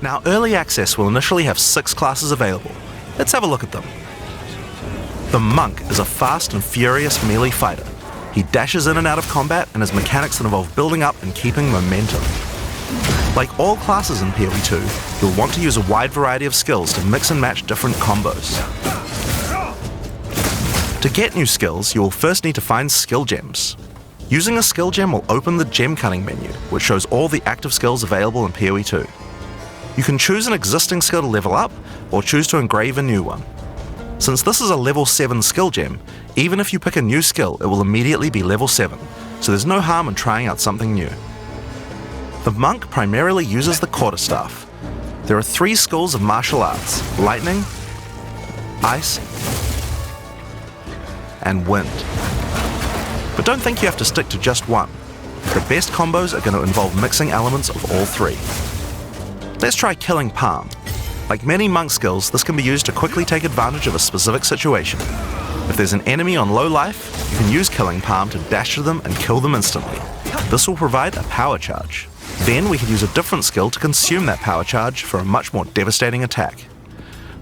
Now, Early Access will initially have 6 classes available. Let's have a look at them. The Monk is a fast and furious melee fighter. He dashes in and out of combat and has mechanics that involve building up and keeping momentum. Like all classes in PoE 2, you'll want to use a wide variety of skills to mix and match different combos. To get new skills, you will first need to find skill gems. Using a skill gem will open the gem cutting menu, which shows all the active skills available in PoE 2. You can choose an existing skill to level up, or choose to engrave a new one. Since this is a level 7 skill gem, even if you pick a new skill, it will immediately be level 7, so there's no harm in trying out something new. The Monk primarily uses the quarterstaff. There are 3 schools of martial arts: lightning, ice, and wind. But don't think you have to stick to just one. The best combos are going to involve mixing elements of all 3. Let's try Killing Palm. Like many monk skills, this can be used to quickly take advantage of a specific situation. If there's an enemy on low life, you can use Killing Palm to dash to them and kill them instantly. This will provide a power charge. Then we can use a different skill to consume that power charge for a much more devastating attack.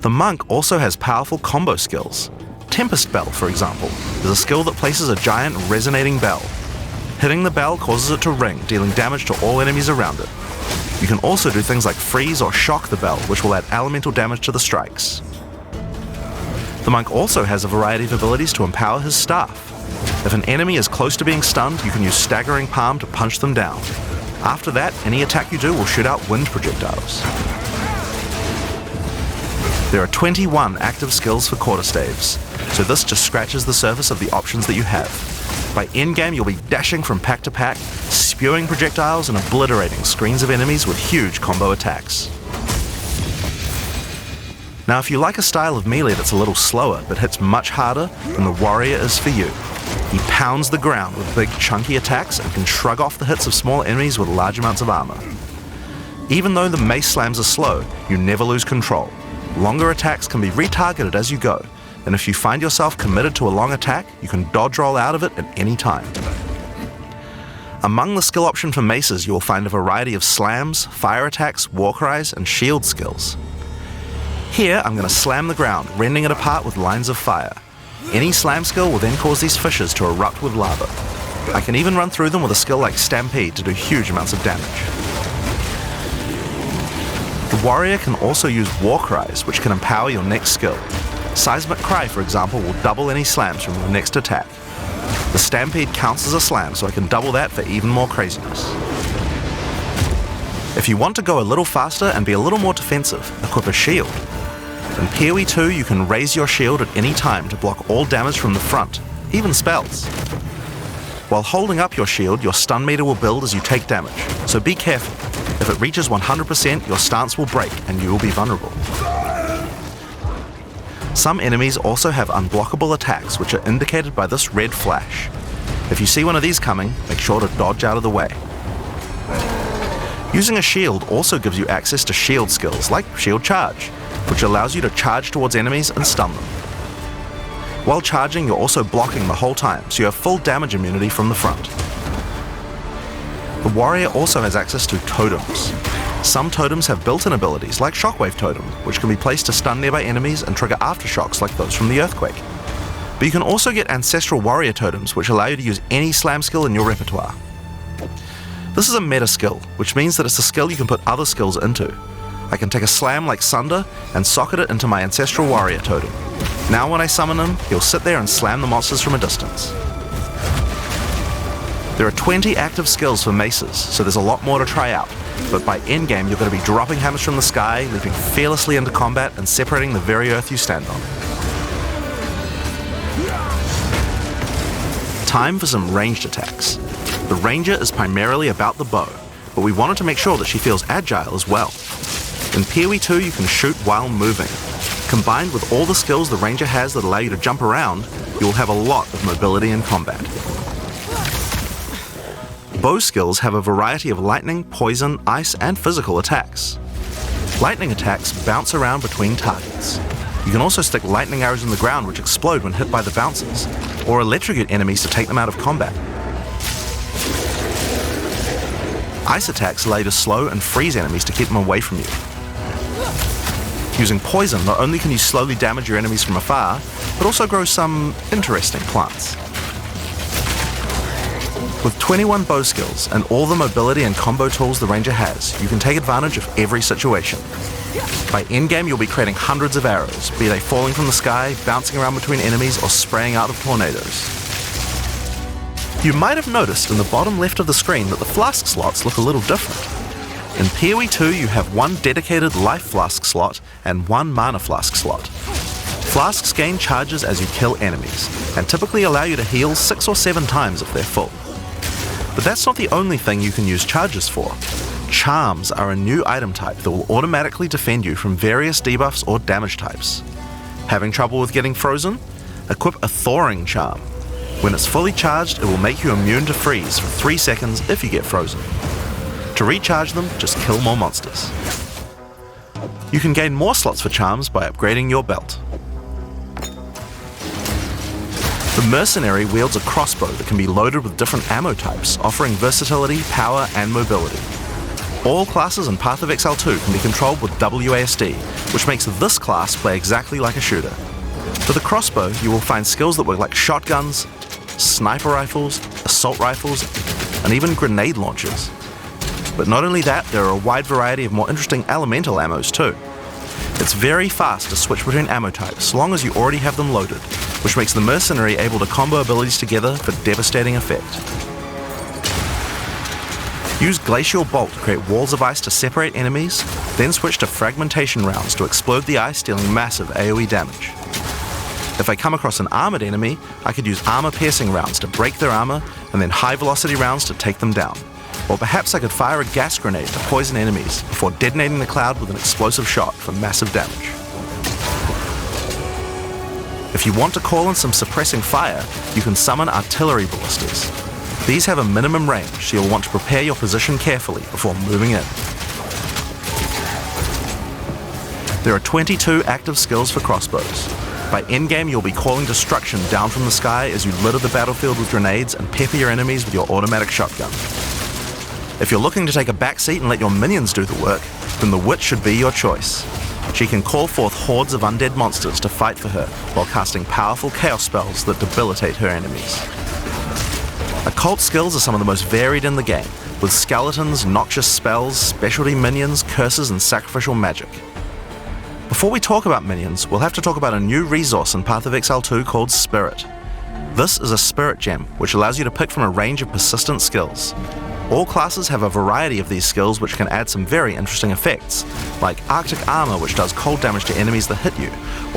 The Monk also has powerful combo skills. Tempest Bell, for example, is a skill that places a giant resonating bell. Hitting the bell causes it to ring, dealing damage to all enemies around it. You can also do things like freeze or shock the bell, which will add elemental damage to the strikes. The Monk also has a variety of abilities to empower his staff. If an enemy is close to being stunned, you can use Staggering Palm to punch them down. After that, any attack you do will shoot out wind projectiles. There are 21 active skills for quarterstaves, so this just scratches the surface of the options that you have. By endgame, you'll be dashing from pack to pack, spewing projectiles and obliterating screens of enemies with huge combo attacks. Now, if you like a style of melee that's a little slower but hits much harder, then the Warrior is for you. He pounds the ground with big chunky attacks and can shrug off the hits of small enemies with large amounts of armor. Even though the mace slams are slow, you never lose control. Longer attacks can be retargeted as you go, and if you find yourself committed to a long attack, you can dodge roll out of it at any time. Among the skill option for maces, you will find a variety of slams, fire attacks, war cries, and shield skills. Here, I'm going to slam the ground, rending it apart with lines of fire. Any slam skill will then cause these fissures to erupt with lava. I can even run through them with a skill like Stampede to do huge amounts of damage. The Warrior can also use war cries, which can empower your next skill. Seismic Cry, for example, will double any slams from your next attack. The Stampede counts as a slam, so I can double that for even more craziness. If you want to go a little faster and be a little more defensive, equip a shield. In PoE 2, you can raise your shield at any time to block all damage from the front, even spells. While holding up your shield, your stun meter will build as you take damage, so be careful. If it reaches 100%, your stance will break and you will be vulnerable. Some enemies also have unblockable attacks, which are indicated by this red flash. If you see one of these coming, make sure to dodge out of the way. Using a shield also gives you access to shield skills, like Shield Charge, which allows you to charge towards enemies and stun them. While charging, you're also blocking the whole time, so you have full damage immunity from the front. The Warrior also has access to totems. Some totems have built-in abilities, like Shockwave Totem, which can be placed to stun nearby enemies and trigger aftershocks like those from the Earthquake. But you can also get Ancestral Warrior Totems, which allow you to use any slam skill in your repertoire. This is a meta skill, which means that it's a skill you can put other skills into. I can take a slam like Sunder and socket it into my Ancestral Warrior Totem. Now when I summon him, he'll sit there and slam the monsters from a distance. There are 20 active skills for maces, so there's a lot more to try out, but by endgame you're going to be dropping hammers from the sky, leaping fearlessly into combat, and separating the very earth you stand on. Time for some ranged attacks. The Ranger is primarily about the bow, but we wanted to make sure that she feels agile as well. In PoE 2 you can shoot while moving. Combined with all the skills the Ranger has that allow you to jump around, you will have a lot of mobility in combat. Bow skills have a variety of lightning, poison, ice, and physical attacks. Lightning attacks bounce around between targets. You can also stick lightning arrows in the ground which explode when hit by the bouncers, or electrocute enemies to take them out of combat. Ice attacks allow you to slow and freeze enemies to keep them away from you. Using poison, not only can you slowly damage your enemies from afar, but also grow some interesting plants. With 21 bow skills and all the mobility and combo tools the ranger has, you can take advantage of every situation. By endgame, you'll be creating hundreds of arrows, be they falling from the sky, bouncing around between enemies, or spraying out of tornadoes. You might have noticed in the bottom left of the screen that the flask slots look a little different. In PoE 2, you have one dedicated life flask slot and one mana flask slot. Flasks gain charges as you kill enemies, and typically allow you to heal 6 or 7 times if they're full. But that's not the only thing you can use charges for. Charms are a new item type that will automatically defend you from various debuffs or damage types. Having trouble with getting frozen? Equip a thawing charm. When it's fully charged, it will make you immune to freeze for 3 seconds if you get frozen. To recharge them, just kill more monsters. You can gain more slots for charms by upgrading your belt. The mercenary wields a crossbow that can be loaded with different ammo types, offering versatility, power, and mobility. All classes in Path of Exile 2 can be controlled with WASD, which makes this class play exactly like a shooter. For the crossbow, you will find skills that work like shotguns, sniper rifles, assault rifles, and even grenade launchers. But not only that, there are a wide variety of more interesting elemental ammos too. It's very fast to switch between ammo types, so long as you already have them loaded, which makes the mercenary able to combo abilities together for devastating effect. Use Glacial Bolt to create walls of ice to separate enemies, then switch to fragmentation rounds to explode the ice, dealing massive AoE damage. If I come across an armored enemy, I could use armor-piercing rounds to break their armor, and then high-velocity rounds to take them down. Or perhaps I could fire a gas grenade to poison enemies before detonating the cloud with an explosive shot for massive damage. If you want to call in some suppressing fire, you can summon artillery ballistas. These have a minimum range, so you'll want to prepare your position carefully before moving in. There are 22 active skills for crossbows. By endgame, you'll be calling destruction down from the sky as you litter the battlefield with grenades and pepper your enemies with your automatic shotgun. If you're looking to take a backseat and let your minions do the work, then the Witch should be your choice. She can call forth hordes of undead monsters to fight for her, while casting powerful chaos spells that debilitate her enemies. Occult skills are some of the most varied in the game, with skeletons, noxious spells, specialty minions, curses, and sacrificial magic. Before we talk about minions, we'll have to talk about a new resource in Path of Exile 2 called Spirit. This is a spirit gem, which allows you to pick from a range of persistent skills. All classes have a variety of these skills which can add some very interesting effects, like Arctic Armor, which does cold damage to enemies that hit you,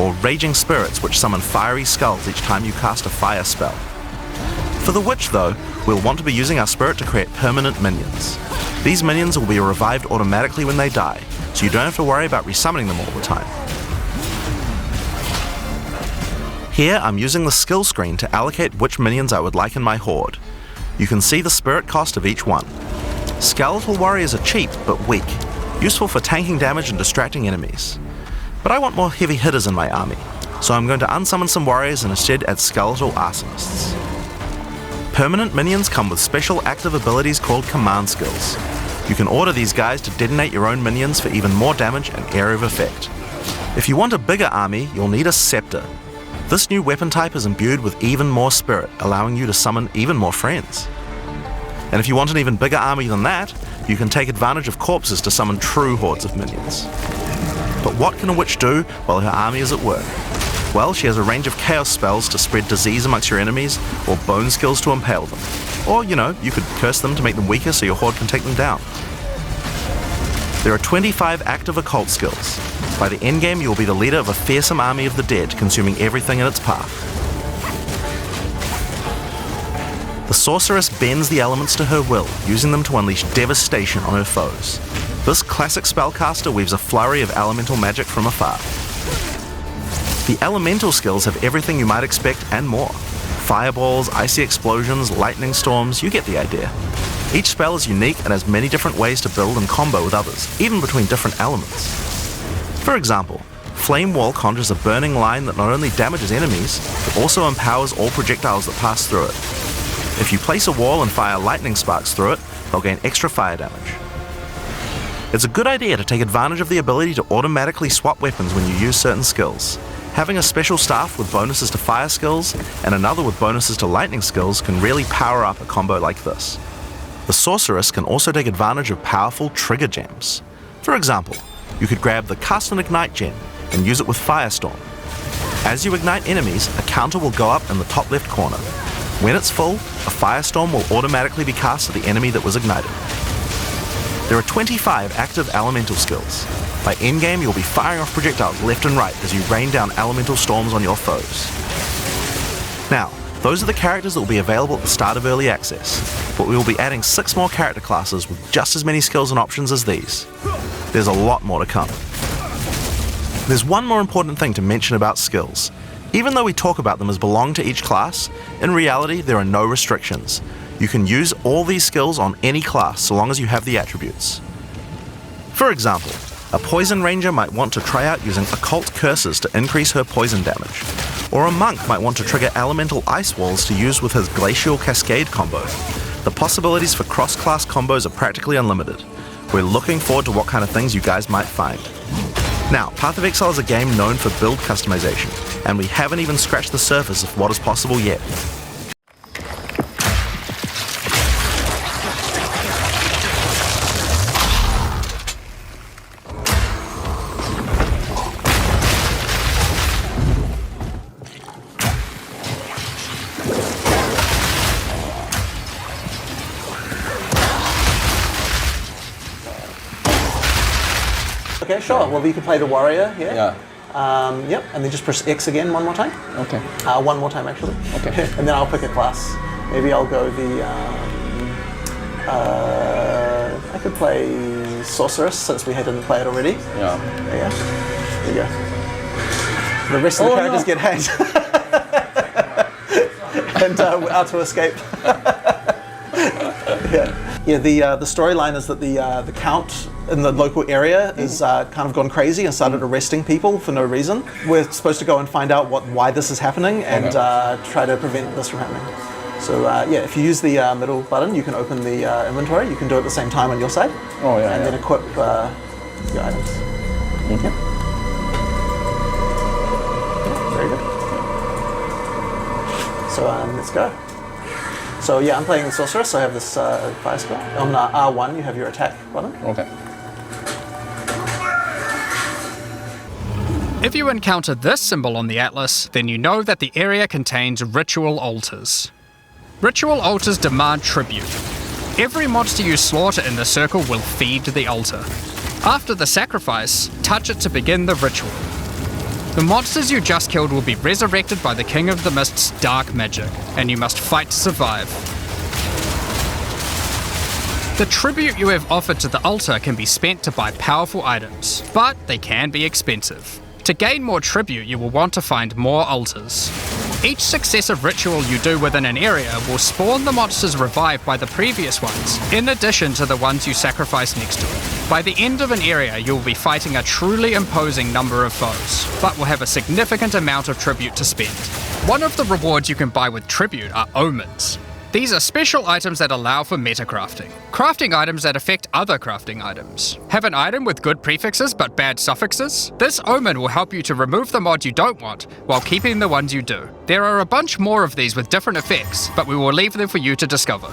or Raging Spirits, which summon fiery skulls each time you cast a fire spell. For the Witch though, we'll want to be using our spirit to create permanent minions. These minions will be revived automatically when they die, so you don't have to worry about resummoning them all the time. Here I'm using the skill screen to allocate which minions I would like in my horde. You can see the spirit cost of each one. Skeletal warriors are cheap but weak, useful for tanking damage and distracting enemies. But I want more heavy hitters in my army, so I'm going to unsummon some warriors and instead add skeletal arsonists. Permanent minions come with special active abilities called command skills. You can order these guys to detonate your own minions for even more damage and area of effect. If you want a bigger army, you'll need a scepter. This new weapon type is imbued with even more spirit, allowing you to summon even more friends. And if you want an even bigger army than that, you can take advantage of corpses to summon true hordes of minions. But what can a witch do while her army is at work? Well, she has a range of chaos spells to spread disease amongst your enemies, or bone skills to impale them. Or, you could curse them to make them weaker so your horde can take them down. There are 25 active occult skills. By the endgame, you will be the leader of a fearsome army of the dead, consuming everything in its path. The sorceress bends the elements to her will, using them to unleash devastation on her foes. This classic spellcaster weaves a flurry of elemental magic from afar. The elemental skills have everything you might expect and more. Fireballs, icy explosions, lightning storms, you get the idea. Each spell is unique and has many different ways to build and combo with others, even between different elements. For example, Flame Wall conjures a burning line that not only damages enemies, but also empowers all projectiles that pass through it. If you place a wall and fire lightning sparks through it, they'll gain extra fire damage. It's a good idea to take advantage of the ability to automatically swap weapons when you use certain skills. Having a special staff with bonuses to fire skills and another with bonuses to lightning skills can really power up a combo like this. The sorceress can also take advantage of powerful trigger gems. For example, you could grab the Cast and Ignite gem and use it with Firestorm. As you ignite enemies, a counter will go up in the top left corner. When it's full, a Firestorm will automatically be cast at the enemy that was ignited. There are 25 active elemental skills. By endgame, you'll be firing off projectiles left and right as you rain down elemental storms on your foes. Now, those are the characters that will be available at the start of early access, but we will be adding 6 more character classes with just as many skills and options as these. There's a lot more to come. There's one more important thing to mention about skills. Even though we talk about them as belong to each class, in reality there are no restrictions. You can use all these skills on any class so long as you have the attributes. For example, a Poison Ranger might want to try out using Occult Curses to increase her poison damage, or a Monk might want to trigger Elemental Ice Walls to use with his Glacial Cascade combo. The possibilities for cross-class combos are practically unlimited. We're looking forward to what kind of things you guys might find. Now, Path of Exile is a game known for build customization, and we haven't even scratched the surface of what is possible yet. Okay, sure. Well, you can play the warrior here. Yeah. Yep, and then just press X again one more time. Okay. One more time, actually. Okay. And then I'll pick a class. Maybe I'll go the... I could play Sorceress, since we didn't play it already. Yeah. There you go. The rest of the characters get hanged. And out to escape. Yeah, the storyline is that the Count in the local area is kind of gone crazy and started arresting people for no reason. We're supposed to go and find out why this is happening and try to prevent this from happening. So yeah, if you use the middle button, you can open the inventory. You can do it at the same time on your side. Oh yeah. And then equip your items. Yep. Very good. So let's go. So yeah, I'm playing Sorceress, so I have this fire spell. On R1, you have your attack button. Okay. If you encounter this symbol on the atlas, then you know that the area contains ritual altars. Ritual altars demand tribute. Every monster you slaughter in the circle will feed the altar. After the sacrifice, touch it to begin the ritual. The monsters you just killed will be resurrected by the King of the Mist's dark magic, and you must fight to survive. The tribute you have offered to the altar can be spent to buy powerful items, but they can be expensive. To gain more tribute, you will want to find more altars. Each successive ritual you do within an area will spawn the monsters revived by the previous ones, in addition to the ones you sacrifice next to it. By the end of an area, you will be fighting a truly imposing number of foes, but will have a significant amount of tribute to spend. One of the rewards you can buy with tribute are omens. These are special items that allow for metacrafting. Crafting items that affect other crafting items. Have an item with good prefixes but bad suffixes? This omen will help you to remove the mod you don't want, while keeping the ones you do. There are a bunch more of these with different effects, but we will leave them for you to discover.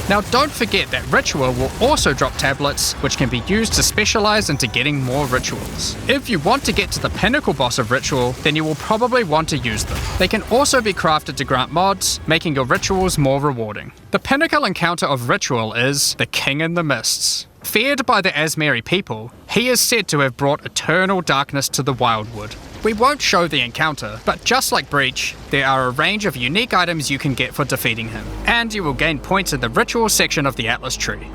Now don't forget that Ritual will also drop tablets, which can be used to specialize into getting more rituals. If you want to get to the pinnacle boss of Ritual, then you will probably want to use them. They can also be crafted to grant mods, making your rituals more rewarding. The pinnacle encounter of Ritual is the King in the Mists. Feared by the Asmeri people, he is said to have brought eternal darkness to the Wildwood. We won't show the encounter, but just like Breach, there are a range of unique items you can get for defeating him, and you will gain points in the ritual section of the Atlas tree.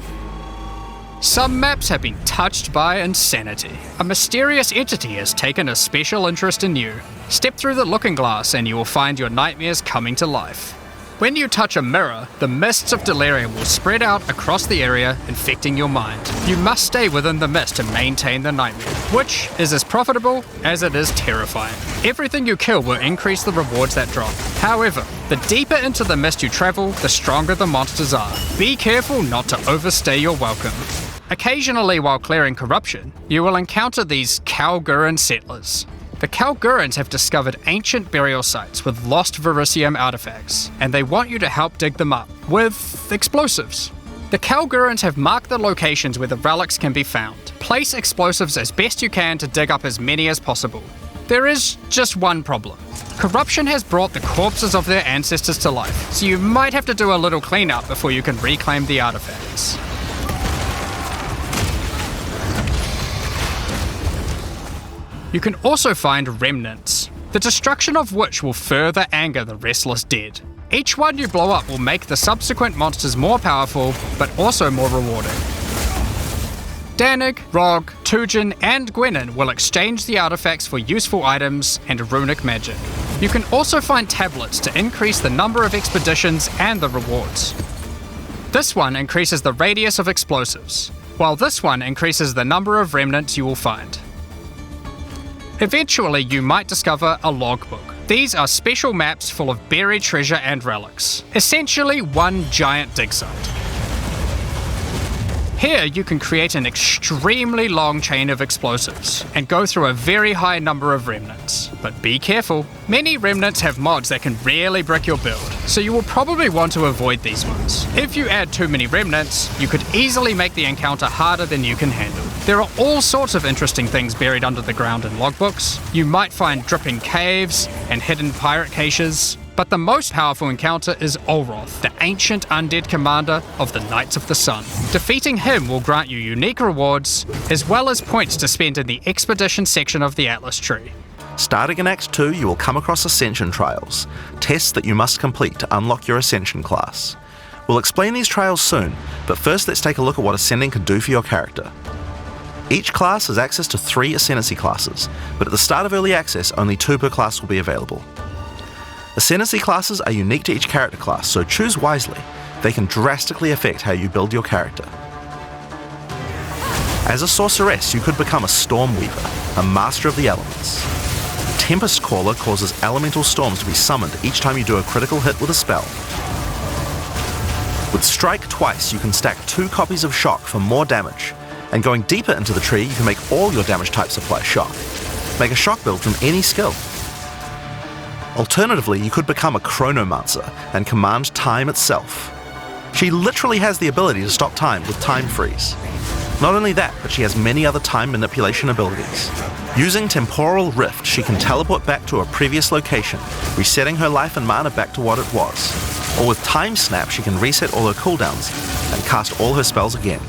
Some maps have been touched by insanity. A mysterious entity has taken a special interest in you. Step through the looking glass and you will find your nightmares coming to life. When you touch a mirror, the mists of delirium will spread out across the area, infecting your mind. You must stay within the mist to maintain the nightmare, which is as profitable as it is terrifying. Everything you kill will increase the rewards that drop. However, the deeper into the mist you travel, the stronger the monsters are. Be careful not to overstay your welcome. Occasionally while clearing corruption, you will encounter these Kalguran settlers. The Kalgurans have discovered ancient burial sites with lost Verisium artifacts, and they want you to help dig them up with explosives. The Kalgurans have marked the locations where the relics can be found. Place explosives as best you can to dig up as many as possible. There is just one problem. Corruption has brought the corpses of their ancestors to life, so you might have to do a little cleanup before you can reclaim the artifacts. You can also find remnants, the destruction of which will further anger the restless dead. Each one you blow up will make the subsequent monsters more powerful, but also more rewarding. Danig, Rog, Tujin, and Gwenin will exchange the artifacts for useful items and runic magic. You can also find tablets to increase the number of expeditions and the rewards. This one increases the radius of explosives, while this one increases the number of remnants you will find. Eventually, you might discover a logbook. These are special maps full of buried treasure and relics, essentially one giant dig site. Here, you can create an extremely long chain of explosives and go through a very high number of remnants. But be careful, many remnants have mods that can really brick your build, so you will probably want to avoid these ones. If you add too many remnants, you could easily make the encounter harder than you can handle. There are all sorts of interesting things buried under the ground in logbooks. You might find dripping caves and hidden pirate caches, but the most powerful encounter is Olroth, the ancient undead commander of the Knights of the Sun. Defeating him will grant you unique rewards, as well as points to spend in the expedition section of the Atlas tree. Starting in Act 2, you will come across Ascension Trials, tests that you must complete to unlock your Ascension class. We'll explain these trials soon, but first let's take a look at what Ascending can do for your character. Each class has access to 3 Ascendancy classes, but at the start of Early Access, only 2 per class will be available. Ascendancy classes are unique to each character class, so choose wisely. They can drastically affect how you build your character. As a sorceress, you could become a Stormweaver, a master of the elements. Tempest Caller causes elemental storms to be summoned each time you do a critical hit with a spell. With Strike twice, you can stack 2 copies of Shock for more damage, and going deeper into the tree, you can make all your damage types apply Shock. Make a Shock build from any skill. Alternatively, you could become a Chronomancer and command time itself. She literally has the ability to stop time with Time Freeze. Not only that, but she has many other time manipulation abilities. Using Temporal Rift, she can teleport back to a previous location, resetting her life and mana back to what it was. Or with Time Snap, she can reset all her cooldowns and cast all her spells again.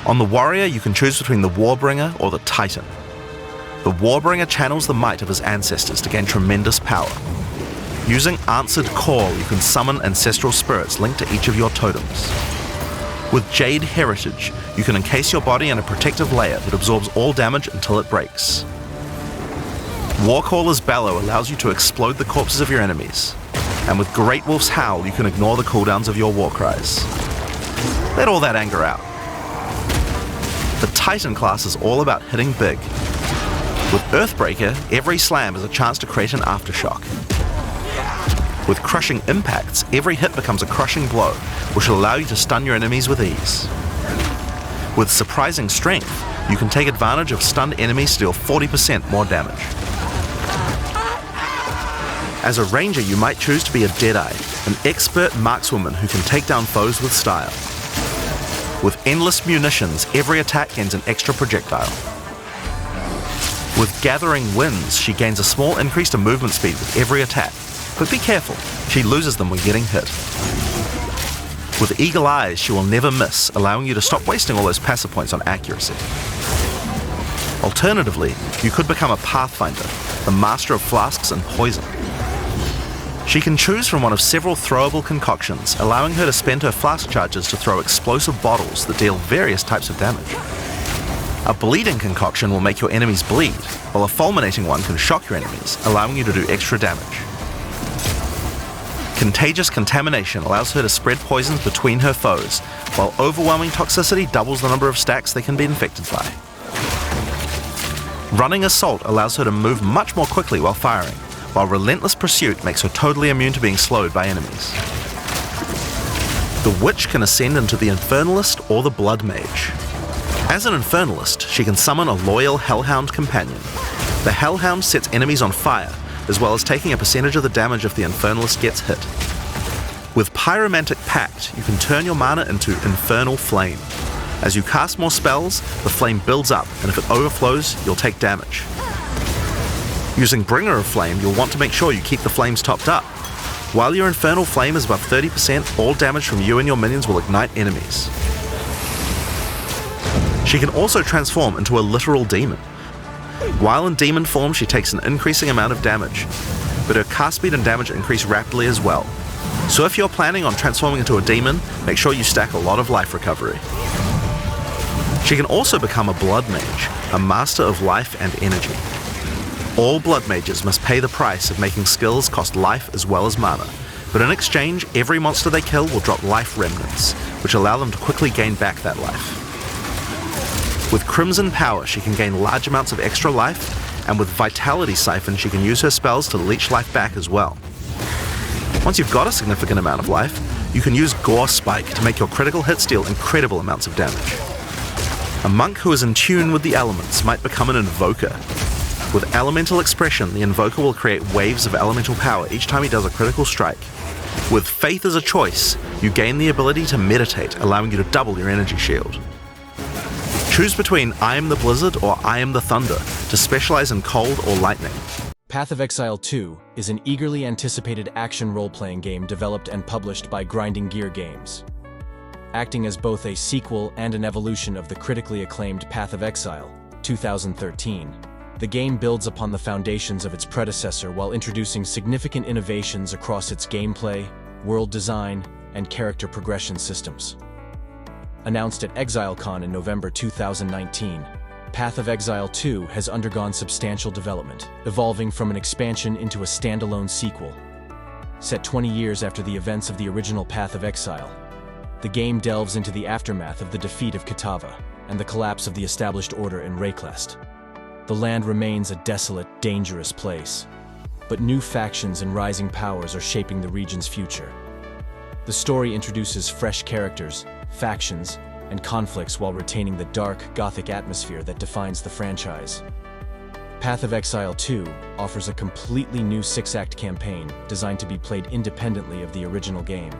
On the Warrior, you can choose between the Warbringer or the Titan. The Warbringer channels the might of his ancestors to gain tremendous power. Using Answered Call, you can summon ancestral spirits linked to each of your totems. With Jade Heritage, you can encase your body in a protective layer that absorbs all damage until it breaks. Warcaller's Bellow allows you to explode the corpses of your enemies. And with Great Wolf's Howl, you can ignore the cooldowns of your war cries. Let all that anger out. The Titan class is all about hitting big. With Earthbreaker, every slam is a chance to create an aftershock. With Crushing Impacts, every hit becomes a crushing blow, which will allow you to stun your enemies with ease. With Surprising Strength, you can take advantage of stunned enemies to deal 40% more damage. As a ranger, you might choose to be a Deadeye, an expert markswoman who can take down foes with style. With Endless Munitions, every attack gains an extra projectile. With Gathering Winds, she gains a small increase to movement speed with every attack, but be careful, she loses them when getting hit. With Eagle Eyes, she will never miss, allowing you to stop wasting all those passive points on accuracy. Alternatively, you could become a Pathfinder, the master of flasks and poison. She can choose from one of several throwable concoctions, allowing her to spend her flask charges to throw explosive bottles that deal various types of damage. A bleeding concoction will make your enemies bleed, while a fulminating one can shock your enemies, allowing you to do extra damage. Contagious Contamination allows her to spread poisons between her foes, while Overwhelming Toxicity doubles the number of stacks they can be infected by. Running Assault allows her to move much more quickly while firing, while Relentless Pursuit makes her totally immune to being slowed by enemies. The Witch can ascend into the Infernalist or the Blood Mage. As an Infernalist, she can summon a loyal Hellhound companion. The Hellhound sets enemies on fire, as well as taking a percentage of the damage if the Infernalist gets hit. With Pyromantic Pact, you can turn your mana into Infernal Flame. As you cast more spells, the flame builds up, and if it overflows, you'll take damage. Using Bringer of Flame, you'll want to make sure you keep the flames topped up. While your Infernal Flame is above 30%, all damage from you and your minions will ignite enemies. She can also transform into a literal demon. While in demon form, she takes an increasing amount of damage, but her cast speed and damage increase rapidly as well. So if you're planning on transforming into a demon, make sure you stack a lot of life recovery. She can also become a Blood Mage, a master of life and energy. All Blood Mages must pay the price of making skills cost life as well as mana, but in exchange, every monster they kill will drop life remnants, which allow them to quickly gain back that life. With Crimson Power, she can gain large amounts of extra life, and with Vitality Siphon, she can use her spells to leech life back as well. Once you've got a significant amount of life, you can use Gore Spike to make your critical hits deal incredible amounts of damage. A monk who is in tune with the elements might become an Invoker. With Elemental Expression, the Invoker will create waves of elemental power each time he does a critical strike. With Faith as a choice, you gain the ability to meditate, allowing you to double your energy shield. Choose between I am the Blizzard or I am the Thunder to specialize in cold or lightning. Path of Exile 2 is an eagerly anticipated action role-playing game developed and published by Grinding Gear Games. Acting as both a sequel and an evolution of the critically acclaimed Path of Exile, 2013, the game builds upon the foundations of its predecessor while introducing significant innovations across its gameplay, world design, and character progression systems. Announced at ExileCon in November 2019, Path of Exile 2 has undergone substantial development, evolving from an expansion into a standalone sequel. Set 20 years after the events of the original Path of Exile, the game delves into the aftermath of the defeat of Kitava and the collapse of the established order in Wraeclast. The land remains a desolate, dangerous place, but new factions and rising powers are shaping the region's future. The story introduces fresh characters, factions, and conflicts while retaining the dark, gothic atmosphere that defines the franchise. Path of Exile 2 offers a completely new 6-act campaign designed to be played independently of the original game.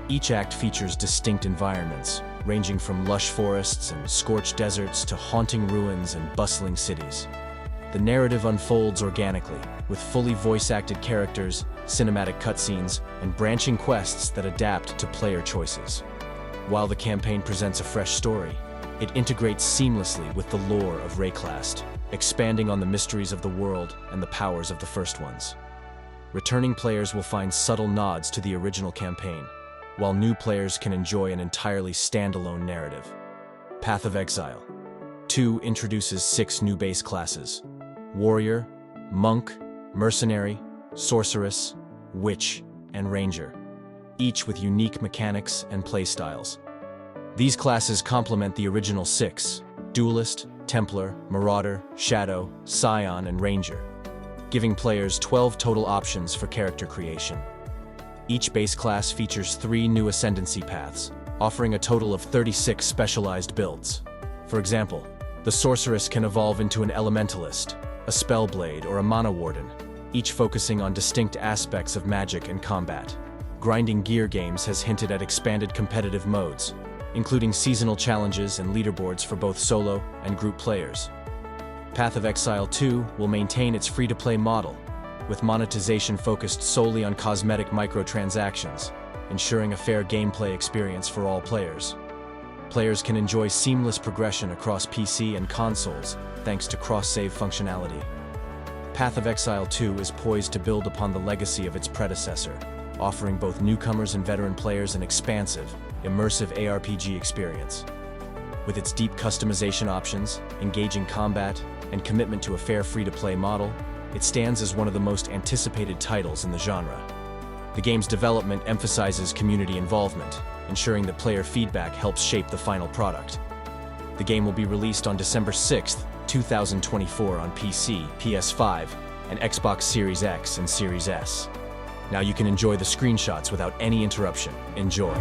Each act features distinct environments, ranging from lush forests and scorched deserts to haunting ruins and bustling cities. The narrative unfolds organically, with fully voice-acted characters, cinematic cutscenes, and branching quests that adapt to player choices. While the campaign presents a fresh story, it integrates seamlessly with the lore of Wraeclast, expanding on the mysteries of the world and the powers of the first ones. Returning players will find subtle nods to the original campaign, while new players can enjoy an entirely standalone narrative. Path of Exile 2 introduces 6 new base classes: Warrior, Monk, Mercenary, Sorceress, Witch, and Ranger, each with unique mechanics and playstyles. These classes complement the original 6: Duelist, Templar, Marauder, Shadow, Scion, and Ranger, giving players 12 total options for character creation. Each base class features 3 new ascendancy paths, offering a total of 36 specialized builds. For example, the Sorceress can evolve into an Elementalist, a Spellblade, or a Mana Warden, each focusing on distinct aspects of magic and combat. Grinding Gear Games has hinted at expanded competitive modes, including seasonal challenges and leaderboards for both solo and group players. Path of Exile 2 will maintain its free-to-play model, with monetization focused solely on cosmetic microtransactions, ensuring a fair gameplay experience for all players. Players can enjoy seamless progression across PC and consoles thanks to cross-save functionality. Path of Exile 2 is poised to build upon the legacy of its predecessor, offering both newcomers and veteran players an expansive, immersive ARPG experience. With its deep customization options, engaging combat, and commitment to a fair free-to-play model, it stands as one of the most anticipated titles in the genre. The game's development emphasizes community involvement, ensuring that player feedback helps shape the final product. The game will be released on December 6th, 2024 on PC, PS5, and Xbox Series X and Series S. Now you can enjoy the screenshots without any interruption. Enjoy.